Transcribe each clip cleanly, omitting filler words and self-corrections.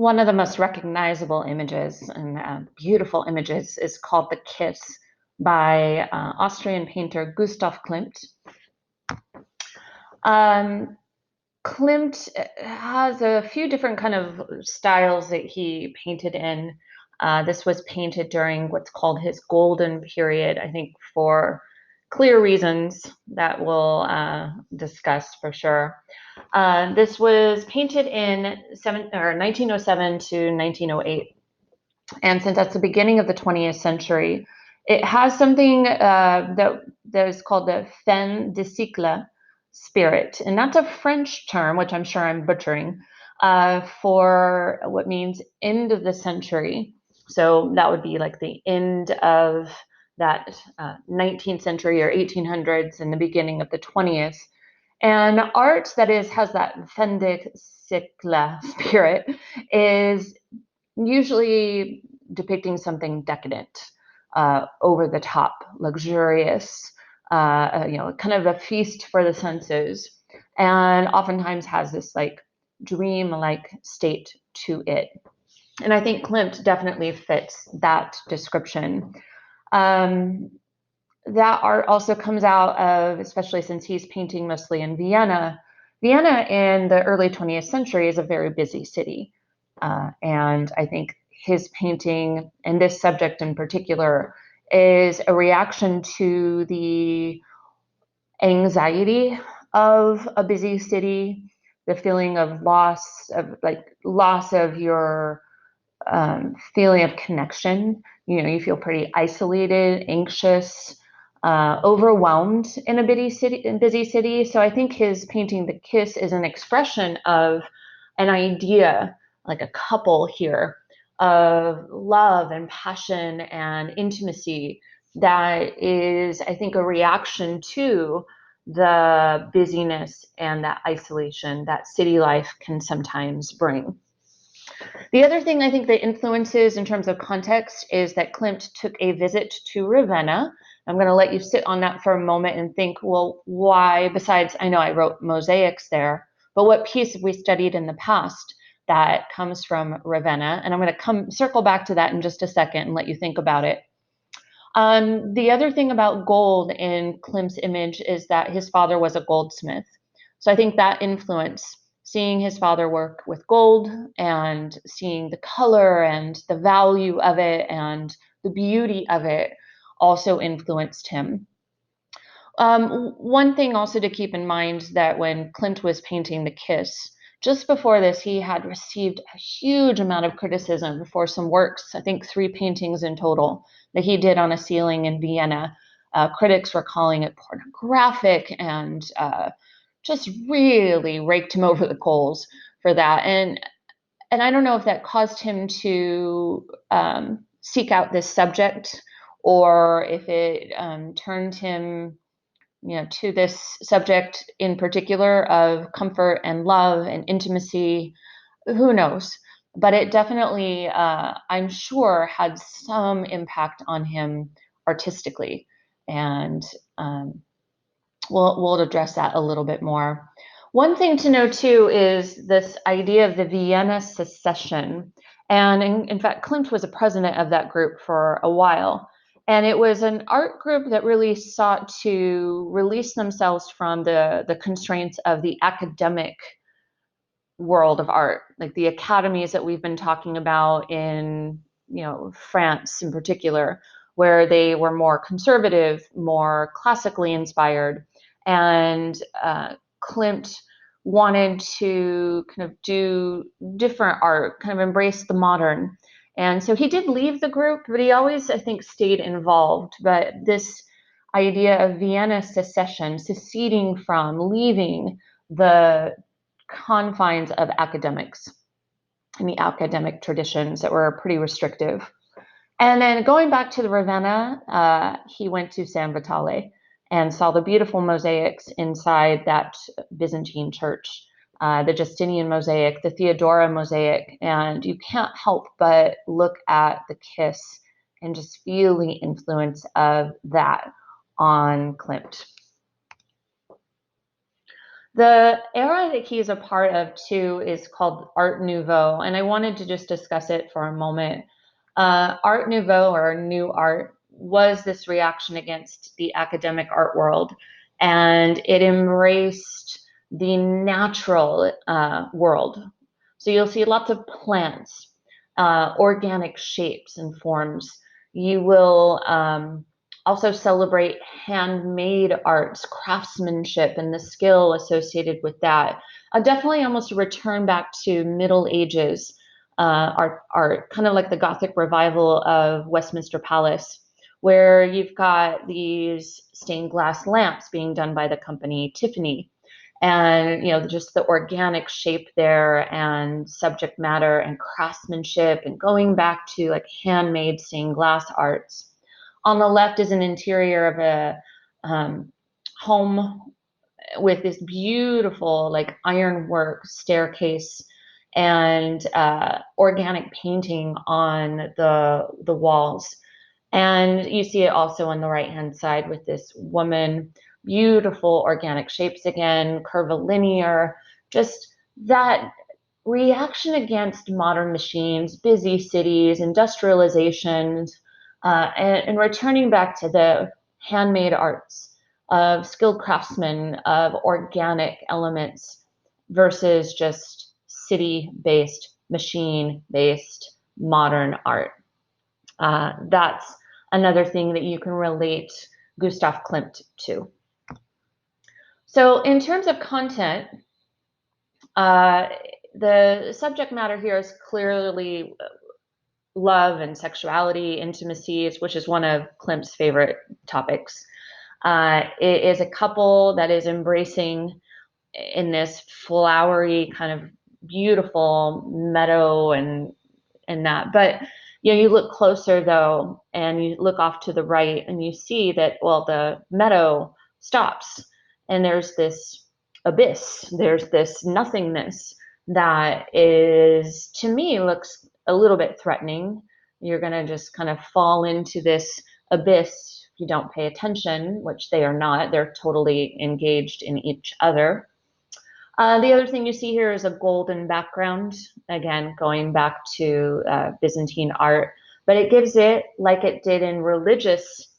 One of the most recognizable images and beautiful images is called The Kiss by Austrian painter Gustav Klimt. Um, Klimt has a few different kind of styles that he painted in. This was painted during what's called his golden period, I think for clear reasons that we'll discuss for sure. This was painted in 1907 to 1908. And since that's the beginning of the 20th century, it has something that is called the fin de cycle spirit. And that's a French term, which I'm sure I'm butchering, for what means end of the century. So that would be like the end of that 19th century or 1800s and the beginning of the 20th. And art that has that fin de cycle spirit is usually depicting something decadent, over the top, luxurious, kind of a feast for the senses, and oftentimes has this like dream-like state to it. And I think Klimt definitely fits that description. Um, that art also comes out of, especially since he's painting mostly in Vienna. Vienna in the early 20th century is a very busy city. And I think his painting, and this subject in particular, is a reaction to the anxiety of a busy city, the feeling of loss of your feeling of connection. You know, you feel pretty isolated, anxious, overwhelmed in a busy city. So I think his painting "The Kiss" is an expression of an idea, like a couple here, of love and passion and intimacy that is, I think, a reaction to the busyness and that isolation that city life can sometimes bring. The other thing I think that influences in terms of context is that Klimt took a visit to Ravenna. I'm going to let you sit on that for a moment and think, well, why, besides, I know I wrote mosaics there, but what piece have we studied in the past that comes from Ravenna? And I'm going to circle back to that in just a second and let you think about it. The other thing about gold in Klimt's image is that his father was a goldsmith. So I think that influence, seeing his father work with gold and seeing the color and the value of it and the beauty of it, also influenced him. One thing also to keep in mind that when Klimt was painting The Kiss, just before this, he had received a huge amount of criticism for some works, I think 3 paintings in total, that he did on a ceiling in Vienna. Critics were calling it pornographic and just really raked him over the coals for that. And I don't know if that caused him to seek out this subject, or if it turned him, to this subject in particular of comfort and love and intimacy. Who knows? But it definitely, I'm sure, had some impact on him artistically. And we'll address that a little bit more. One thing to know too is this idea of the Vienna Secession. And in fact, Klimt was a president of that group for a while. And it was an art group that really sought to release themselves from the constraints of the academic world of art, like the academies that we've been talking about in, France in particular, where they were more conservative, more classically inspired. And Klimt wanted to kind of do different art, kind of embrace the modern. And so he did leave the group, but he always, I think, stayed involved. But this idea of Vienna secession, seceding from, leaving the confines of academics and the academic traditions that were pretty restrictive. And then going back to the Ravenna, he went to San Vitale and saw the beautiful mosaics inside that Byzantine church, the Justinian mosaic, the Theodora mosaic, and you can't help but look at The Kiss and just feel the influence of that on Klimt. The era that he's a part of too is called Art Nouveau, and I wanted to just discuss it for a moment. Art Nouveau, or New Art, was this reaction against the academic art world, and it embraced the natural world. So you'll see lots of plants, organic shapes and forms. You will also celebrate handmade arts, craftsmanship, and the skill associated with that. Definitely almost a return back to Middle Ages art, kind of like the Gothic revival of Westminster Palace, where you've got these stained glass lamps being done by the company Tiffany. And just the organic shape there, and subject matter and craftsmanship, and going back to like handmade stained glass arts. On the left is an interior of a home with this beautiful like ironwork staircase and organic painting on the walls. And you see it also on the right hand side with this woman, beautiful organic shapes again, curvilinear, just that reaction against modern machines, busy cities, industrializations, and returning back to the handmade arts of skilled craftsmen, of organic elements versus just city-based, machine-based modern art. That's another thing that you can relate Gustav Klimt to. So in terms of content, the subject matter here is clearly love and sexuality, intimacy, which is one of Klimt's favorite topics. It is a couple that is embracing in this flowery kind of beautiful meadow and that. But you look closer though, and you look off to the right, and you see that, well, the meadow stops, and there's this abyss, there's this nothingness that is, to me, looks a little bit threatening. You're going to just kind of fall into this abyss if you don't pay attention, which they are not. They're totally engaged in each other. The other thing you see here is a golden background, again, going back to Byzantine art, but it gives it, like it did in religious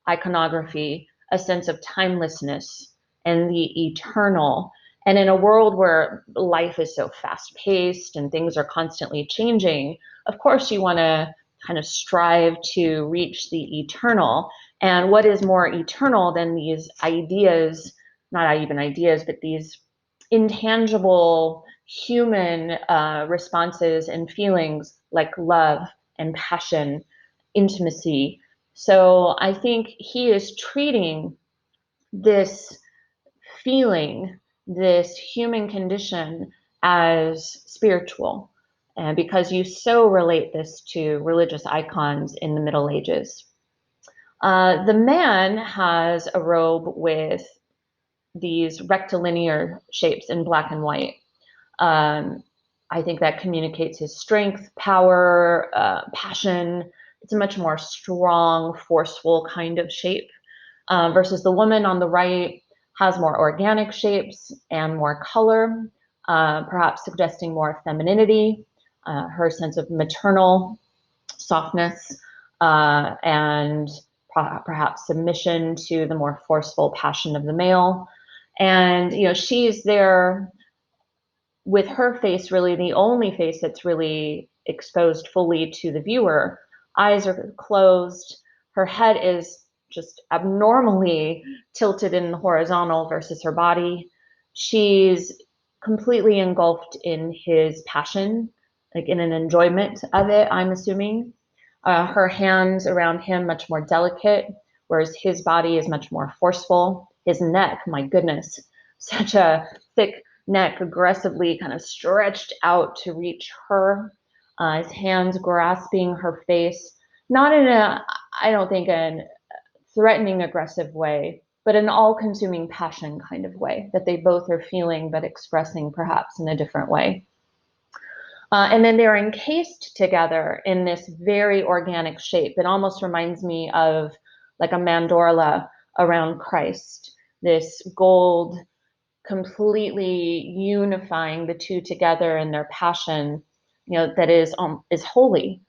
iconography, a sense of timelessness and the eternal. And in a world where life is so fast paced and things are constantly changing, of course, you want to kind of strive to reach the eternal. And what is more eternal than these ideas, not even ideas, but these intangible human responses and feelings like love and passion, intimacy. So I think he is treating this feeling, this human condition, as spiritual. And because you so relate this to religious icons in the Middle Ages. The man has a robe with these rectilinear shapes in black and white. Um, I think that communicates his strength, power, passion. It's a much more strong, forceful kind of shape, versus the woman on the right has more organic shapes and more color, perhaps suggesting more femininity, her sense of maternal softness, and perhaps submission to the more forceful passion of the male. And she's there with her face really the only face that's really exposed fully to the viewer. Eyes are closed. Her head is just abnormally tilted in the horizontal versus her body. She's completely engulfed in his passion, like in an enjoyment of it, I'm assuming. Her hands around him much more delicate, whereas his body is much more forceful. His neck, my goodness, such a thick neck, aggressively kind of stretched out to reach her. His hands grasping her face, not in a, I don't think, an threatening, aggressive way, but an all-consuming passion kind of way that they both are feeling but expressing perhaps in a different way. And then they're encased together in this very organic shape. It almost reminds me of like a mandorla around Christ, this gold completely unifying the two together in their passion, that is holy.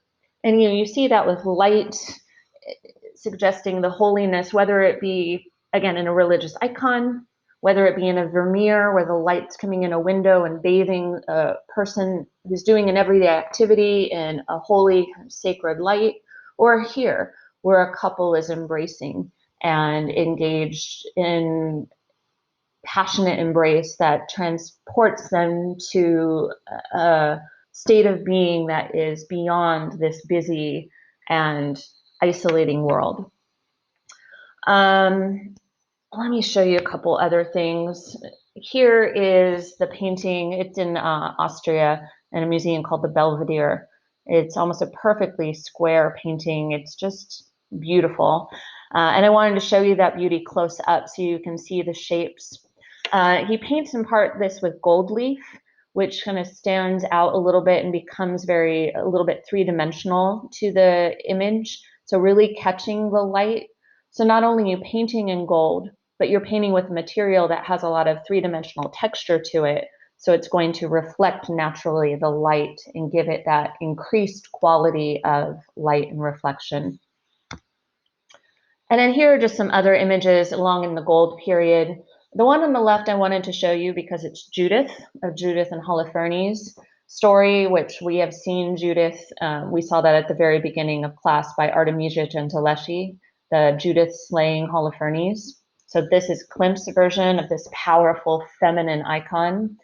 And you see that with light suggesting the holiness, whether it be, again, in a religious icon, whether it be in a Vermeer where the light's coming in a window and bathing a person who's doing an everyday activity in a holy, sacred light, or here where a couple is embracing and engaged in passionate embrace that transports them to a state of being that is beyond this busy and isolating world. Let me show you a couple other things. Here is the painting. It's in Austria in a museum called the Belvedere. It's almost a perfectly square painting. It's just beautiful. And I wanted to show you that beauty close up so you can see the shapes. He paints in part this with gold leaf, which kind of stands out a little bit and becomes a little bit three-dimensional to the image. So really catching the light. So not only are you painting in gold, but you're painting with material that has a lot of three-dimensional texture to it. So it's going to reflect naturally the light and give it that increased quality of light and reflection. And then here are just some other images along in the gold period. The one on the left I wanted to show you because it's Judith, of Judith and Holofernes story, which we have seen Judith. We saw that at the very beginning of class by Artemisia Gentileschi, the Judith slaying Holofernes. So this is Klimt's version of this powerful feminine icon.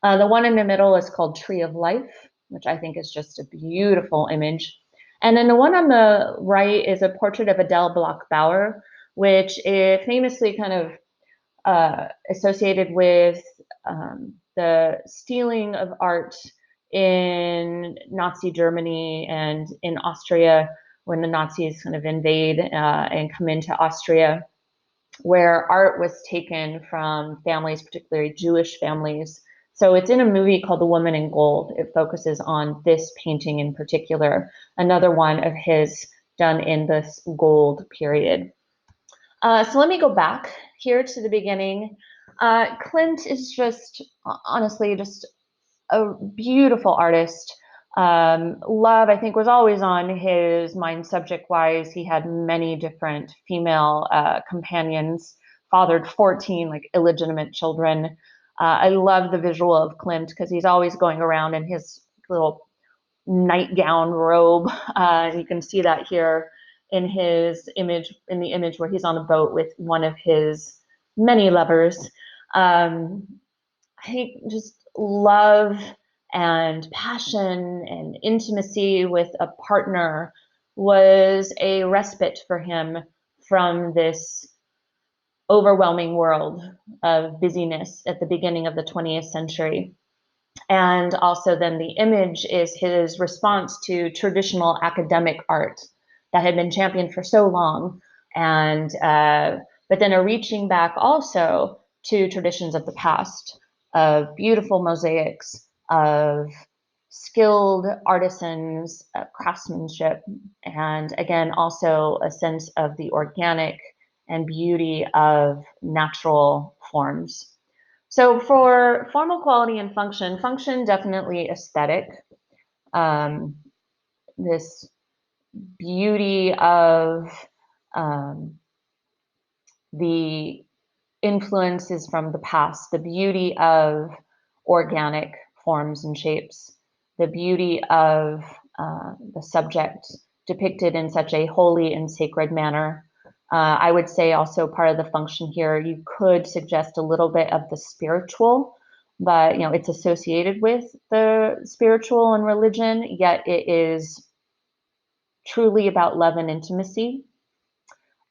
The one in the middle is called Tree of Life, which I think is just a beautiful image. And then the one on the right is a portrait of Adele Bloch-Bauer, which is famously kind of associated with the stealing of art in Nazi Germany and in Austria when the Nazis kind of invade and come into Austria, where art was taken from families, particularly Jewish families. So it's in a movie called The Woman in Gold. It focuses on this painting in particular, another one of his done in this gold period. So let me go back here to the beginning. Klimt is just, honestly, just a beautiful artist. Love, I think, was always on his mind subject-wise. He had many different female companions, fathered 14 like illegitimate children. I love the visual of Klimt because he's always going around in his little nightgown robe. You can see that here in his image, in the image where he's on a boat with one of his many lovers. I just love and passion and intimacy with a partner was a respite for him from this overwhelming world of busyness at the beginning of the 20th century. And also then the image is his response to traditional academic art that had been championed for so long. And but then a reaching back also to traditions of the past, of beautiful mosaics, of skilled artisans, craftsmanship, and again, also a sense of the organic and beauty of natural forms. So for formal quality and function, function definitely aesthetic. This beauty of the influences from the past, the beauty of organic forms and shapes, the beauty of the subject depicted in such a holy and sacred manner. I would say also part of the function here, you could suggest a little bit of the spiritual, but it's associated with the spiritual and religion, yet it is truly about love and intimacy.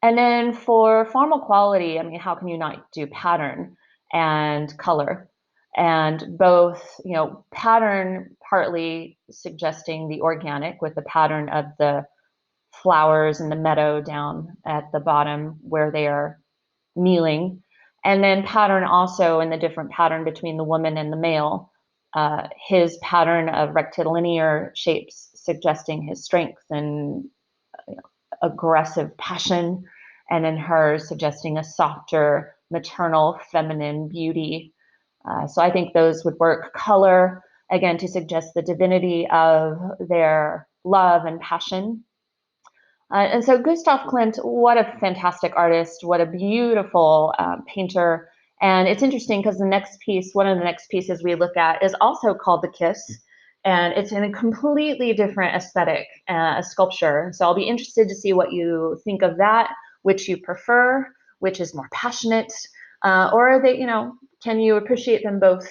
And then for formal quality, I mean, how can you not do pattern and color? And both, pattern partly suggesting the organic with the pattern of the flowers in the meadow down at the bottom where they are kneeling. And then pattern also in the different pattern between the woman and the male. His pattern of rectilinear shapes suggesting his strength and aggressive passion, and then hers suggesting a softer, maternal, feminine beauty. So I think those would work. Color, again, to suggest the divinity of their love and passion. And so Gustav Klimt, what a fantastic artist, what a beautiful painter. And it's interesting because the next piece, one of the next pieces we look at is also called The Kiss. And it's in a completely different aesthetic, a sculpture. So I'll be interested to see what you think of that, which you prefer, which is more passionate, or are they, can you appreciate them both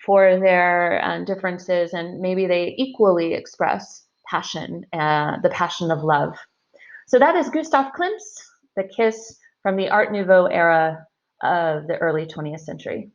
for their differences and maybe they equally express passion, the passion of love. So that is Gustav Klimt's The Kiss from the Art Nouveau era of the early 20th century.